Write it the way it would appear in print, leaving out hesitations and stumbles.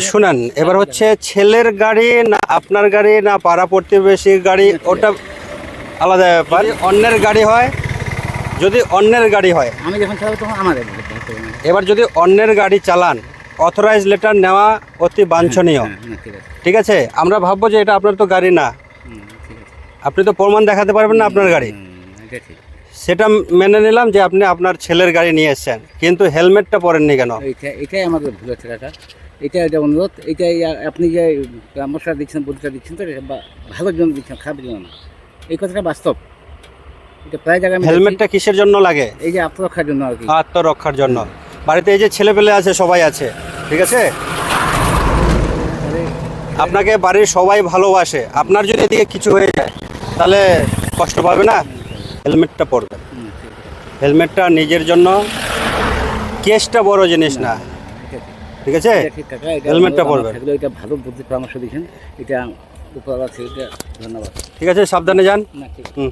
শুনেন, এবার হচ্ছে ছেলের গাড়ি না আপনার গাড়ি না পাড়া প্রতিবেশীর গাড়ি, ওটা আলাদা ব্যাপার। অন্যের গাড়ি হয়, যদি অন্যের গাড়ি হয়, আমি যখন চালাবো তখন আমাদের এবার যদি অন্যের গাড়ি চালান, অথরাইজ লেটার নেওয়া অতি বাঞ্ছনীয়। ঠিক আছে। ঠিক আছে, আমরা ভাববো যে এটা আপনার তো গাড়ি না, ঠিক আছে। আপনি তো প্রমাণ দেখাতে পারবেন না আপনার গাড়ি, এটা ঠিক। সেটা মেনে নিলাম যে আপনি আপনার ছেলের গাড়ি নিয়ে এসেছেন, কিন্তু হেলমেটটা পরেননি কেন? এটাই আমাদের ভুল হচ্ছে কাকা। এটা অনুরোধ। এটাই আপনি যে পরামর্শ দিচ্ছেন, বুদ্ধিটা দিচ্ছেন, তো এটা ভালোর জন্য দিচ্ছেন, খারাপের জন্য না। এই কথাটা বাস্তব। এটা প্রায় জায়গায় হেলমেটটা কিসের জন্য লাগে? এই যে আত্মরক্ষার জন্য আর কি। আত্মরক্ষার জন্য। বাড়িতে এই যে ছেলেপেলে আছে, সবাই আছে, ঠিক আছে, আপনাকে বাড়ির সবাই ভালোবাসে, আপনার যদি এদিকে কিছু হয়ে যায় তাহলে কষ্ট পাবে না? হেলমেটটা পরবে। হেলমেটটা নিজের জন্য, কেসটা বড় জিনিস না, ঠিক আছে, হেলমেটটা পরবে। এটা ভালো বুদ্ধি পরামর্শ দিয়েছেন, এটা উপহার আছে, এটা ধন্যবাদ। ঠিক আছে, সাবধানে যান। না ঠিক। হুম।